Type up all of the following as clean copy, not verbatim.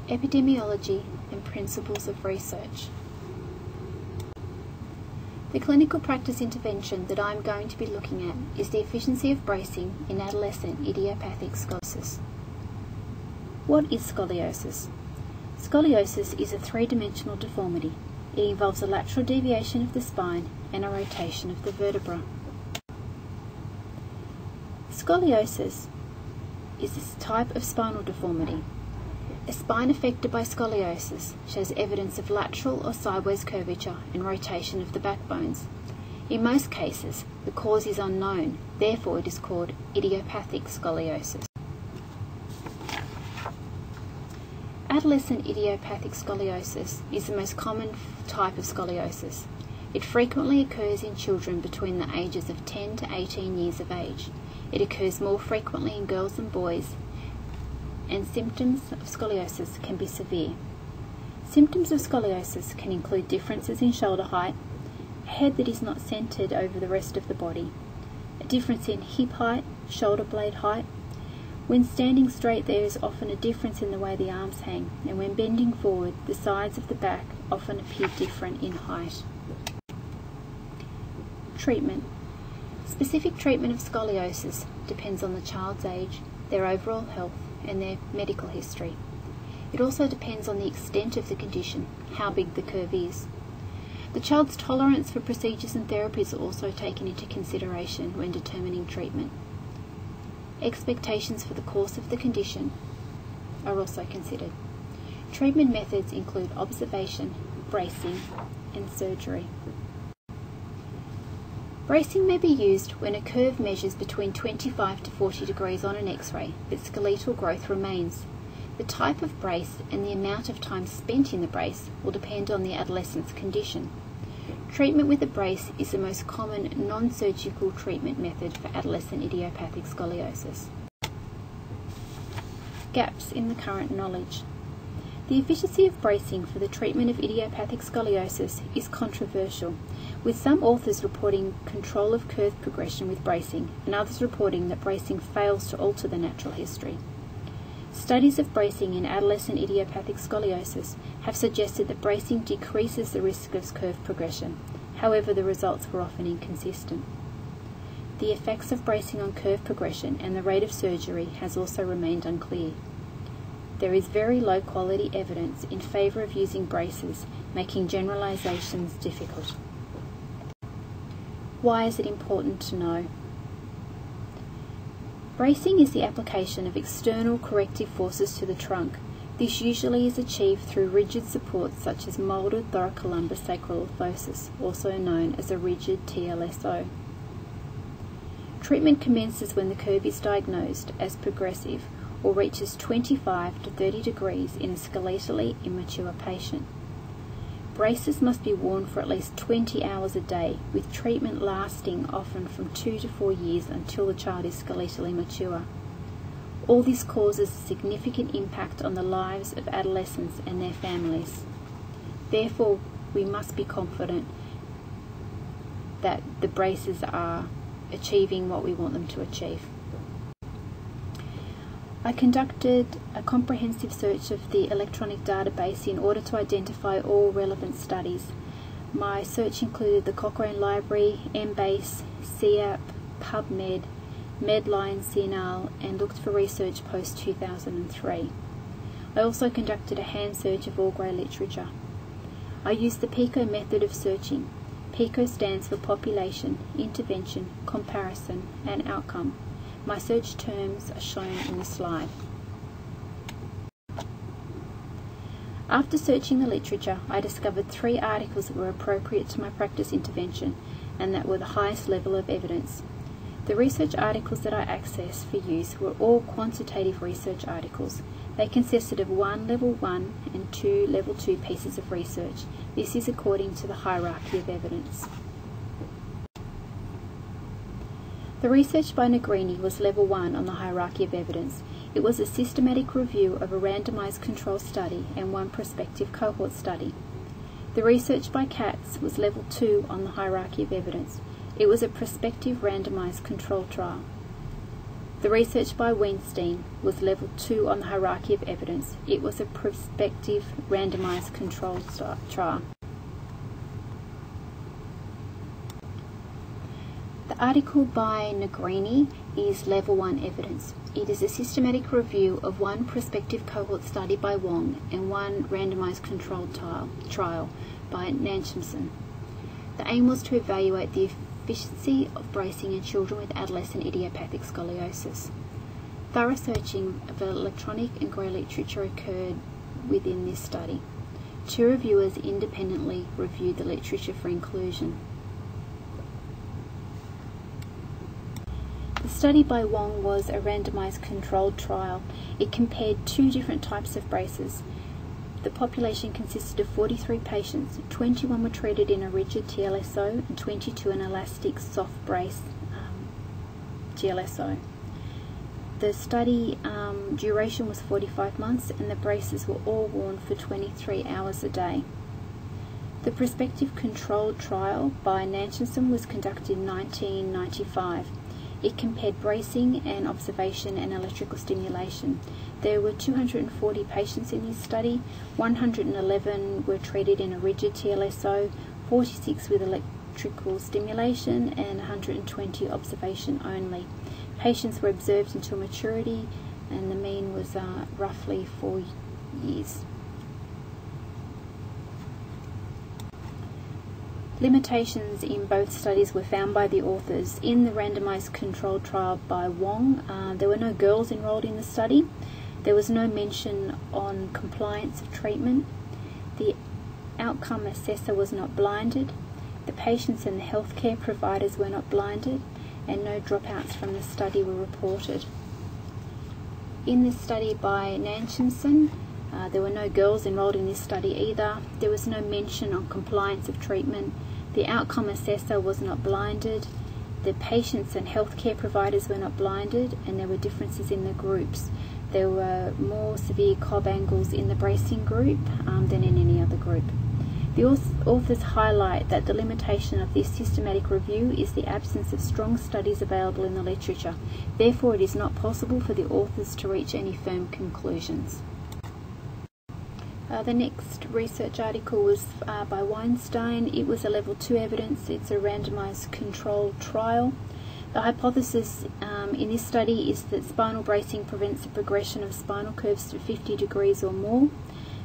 Epidemiology and principles of research. The clinical practice intervention that I am going to be looking at is the efficiency of bracing in adolescent idiopathic scoliosis. What is scoliosis? Scoliosis is a three-dimensional deformity. It involves a lateral deviation of the spine and a rotation of the vertebra. Scoliosis is this type of spinal deformity. A spine affected by scoliosis shows evidence of lateral or sideways curvature and rotation of the backbones. In most cases, the cause is unknown, therefore it is called idiopathic scoliosis. Adolescent idiopathic scoliosis is the most common type of scoliosis. It frequently occurs in children between the ages of 10 to 18 years of age. It occurs more frequently in girls than boys, and symptoms of scoliosis can be severe. Symptoms of scoliosis can include differences in shoulder height, a head that is not centered over the rest of the body, a difference in hip height, shoulder blade height. When standing straight, there is often a difference in the way the arms hang, and when bending forward, the sides of the back often appear different in height. Treatment. Specific treatment of scoliosis depends on the child's age, their overall health, and their medical history. It also depends on the extent of the condition, how big the curve is. The child's tolerance for procedures and therapies are also taken into consideration when determining treatment. Expectations for the course of the condition are also considered. Treatment methods include observation, bracing, and surgery. Bracing may be used when a curve measures between 25 to 40 degrees on an X-ray, but skeletal growth remains. The type of brace and the amount of time spent in the brace will depend on the adolescent's condition. Treatment with a brace is the most common non-surgical treatment method for adolescent idiopathic scoliosis. Gaps in the current knowledge. The efficacy of bracing for the treatment of idiopathic scoliosis is controversial, with some authors reporting control of curve progression with bracing and others reporting that bracing fails to alter the natural history. Studies of bracing in adolescent idiopathic scoliosis have suggested that bracing decreases the risk of curve progression. However, the results were often inconsistent. The effects of bracing on curve progression and the rate of surgery has also remained unclear. There is very low quality evidence in favour of using braces, making generalisations difficult. Why is it important to know? Bracing is the application of external corrective forces to the trunk. This usually is achieved through rigid supports such as moulded thoracolumbar sacral orthosis, also known as a rigid TLSO. Treatment commences when the curve is diagnosed as progressive or reaches 25 to 30 degrees in a skeletally immature patient. Braces must be worn for at least 20 hours a day, with treatment lasting often from 2 to 4 years until the child is skeletally mature. All this causes a significant impact on the lives of adolescents and their families. Therefore, we must be confident that the braces are achieving what we want them to achieve. I conducted a comprehensive search of the electronic database in order to identify all relevant studies. My search included the Cochrane Library, Embase, CEAP, PubMed, Medline, CNAL, and looked for research post-2003. I also conducted a hand search of all grey literature. I used the PICO method of searching. PICO stands for Population, Intervention, Comparison, and Outcome. My search terms are shown in the slide. After searching the literature, I discovered 3 articles that were appropriate to my practice intervention and that were the highest level of evidence. The research articles that I accessed for use were all quantitative research articles. They consisted of 1 Level 1 and 2 Level 2 pieces of research. This is according to the hierarchy of evidence. The research by Negrini was Level 1 on the hierarchy of evidence. It was a systematic review of a randomised control study and 1 prospective cohort study. The research by Katz was Level 2 on the hierarchy of evidence. It was a prospective randomised control trial. The research by Weinstein was level 2 on the hierarchy of evidence. It was a prospective randomized controlled trial. The article by Negrini is level 1 evidence. It is a systematic review of one prospective cohort study by Wong and one randomized controlled trial by Nanshamson. The aim was to evaluate the efficiency of bracing in children with adolescent idiopathic scoliosis. Thorough searching of electronic and grey literature occurred within this study. 2 reviewers independently reviewed the literature for inclusion. The study by Wong was a randomized controlled trial. It compared 2 different types of braces. The population consisted of 43 patients. 21 were treated in a rigid TLSO and 22 in elastic soft brace TLSO. The study duration was 45 months and the braces were all worn for 23 hours a day. The prospective controlled trial by Nanshamson was conducted in 1995. It compared bracing and observation and electrical stimulation. There were 240 patients in this study. 111 were treated in a rigid TLSO, 46 with electrical stimulation, and 120 observation only. Patients were observed until maturity, and the mean was roughly 4 years. Limitations in both studies were found by the authors. In the randomized controlled trial by Wong, there were no girls enrolled in the study. There was no mention on compliance of treatment. The outcome assessor was not blinded. The patients and the healthcare providers were not blinded, and no dropouts from the study were reported. In the study by Nanshamson, there were no girls enrolled in this study either. There was no mention on compliance of treatment. The outcome assessor was not blinded. The patients and healthcare providers were not blinded, and there were differences in the groups. There were more severe cob angles in the bracing group than in any other group. The authors highlight that the limitation of this systematic review is the absence of strong studies available in the literature. Therefore, it is not possible for the authors to reach any firm conclusions. The next research article was by Weinstein. It was a level 2 evidence. It's a randomized controlled trial. The hypothesis in this study is that spinal bracing prevents the progression of spinal curves to 50 degrees or more,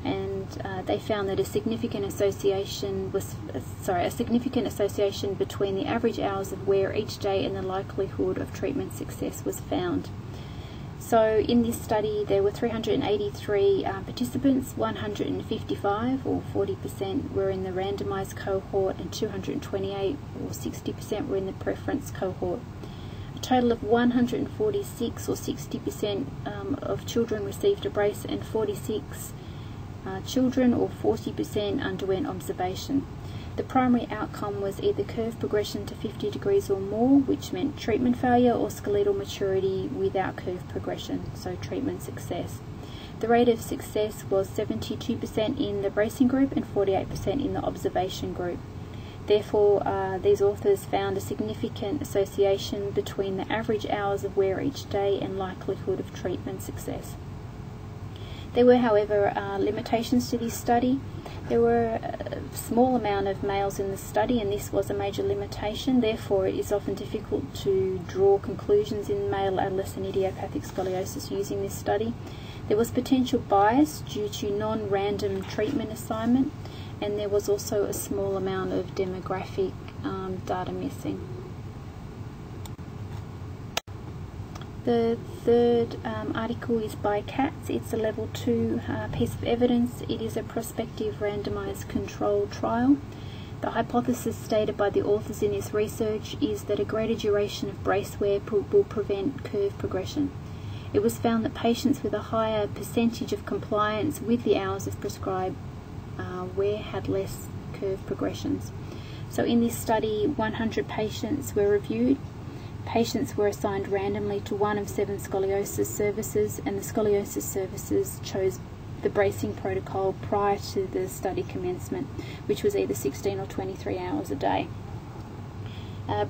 and they found that a significant association between the average hours of wear each day and the likelihood of treatment success was found. So in this study there were 383 participants. 155 or 40% were in the randomized cohort and 228 or 60% were in the preference cohort. A total of 146 or 60% of children received a brace, and 46 children or 40% underwent observation. The primary outcome was either curve progression to 50 degrees or more, which meant treatment failure, or skeletal maturity without curve progression, so treatment success. The rate of success was 72% in the bracing group and 48% in the observation group. Therefore, these authors found a significant association between the average hours of wear each day and likelihood of treatment success. There were, however, limitations to this study. There were a small amount of males in the study, and this was a major limitation. Therefore, it is often difficult to draw conclusions in male adolescent idiopathic scoliosis using this study. There was potential bias due to non-random treatment assignment, and there was also a small amount of demographic data missing. The third article is by Katz. It's a level 2 piece of evidence. It is a prospective randomized controlled trial. The hypothesis stated by the authors in this research is that a greater duration of brace wear will prevent curve progression. It was found that patients with a higher percentage of compliance with the hours of prescribed wear had less curve progressions. So in this study, 100 patients were reviewed. Patients were assigned randomly to one of 7 scoliosis services, and the scoliosis services chose the bracing protocol prior to the study commencement, which was either 16 or 23 hours a day.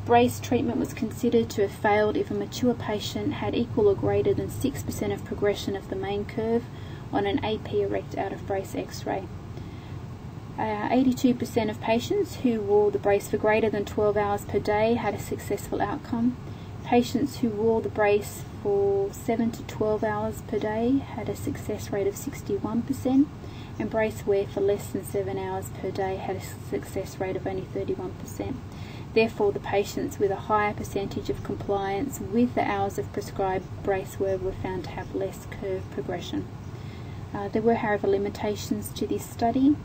Brace treatment was considered to have failed if a mature patient had equal or greater than 6% of progression of the main curve on an AP erect out of brace X-ray. 82% of patients who wore the brace for greater than 12 hours per day had a successful outcome. Patients who wore the brace for 7 to 12 hours per day had a success rate of 61%, and brace wear for less than 7 hours per day had a success rate of only 31%. Therefore, the patients with a higher percentage of compliance with the hours of prescribed brace wear were found to have less curve progression. There were, however, limitations to this study.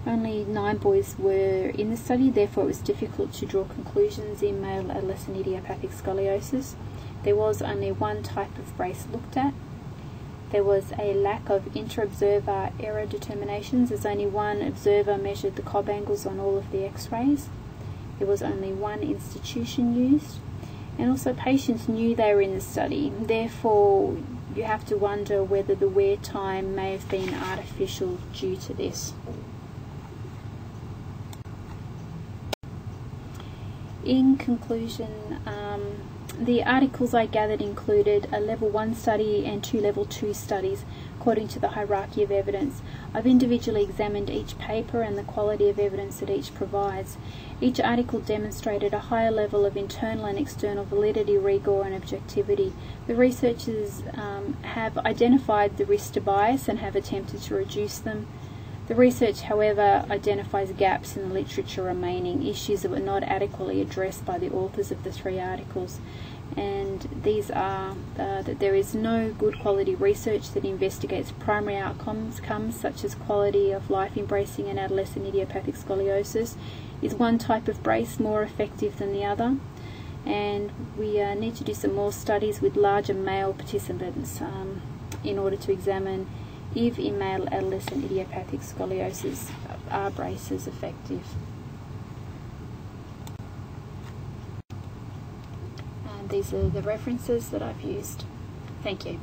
Only 9 boys were in the study, therefore it was difficult to draw conclusions in male adolescent idiopathic scoliosis. There was only one type of brace looked at. There was a lack of inter-observer error determinations, as only one observer measured the cob angles on all of the X-rays. There was only one institution used, and also patients knew they were in the study. Therefore, you have to wonder whether the wear time may have been artificial due to this. In conclusion, the articles I gathered included a Level 1 study and 2 Level 2 studies according to the hierarchy of evidence. I've individually examined each paper and the quality of evidence that each provides. Each article demonstrated a higher level of internal and external validity, rigor and objectivity. The researchers have identified the risk to bias and have attempted to reduce them. The research, however, identifies gaps in the literature remaining, issues that were not adequately addressed by the authors of the 3 articles. And these are that there is no good quality research that investigates primary outcomes such as quality of life in bracing and adolescent idiopathic scoliosis. Is one type of brace more effective than the other? And we need to do some more studies with larger male participants in order to examine if in male adolescent idiopathic scoliosis are braces effective. And these are the references that I've used. Thank you.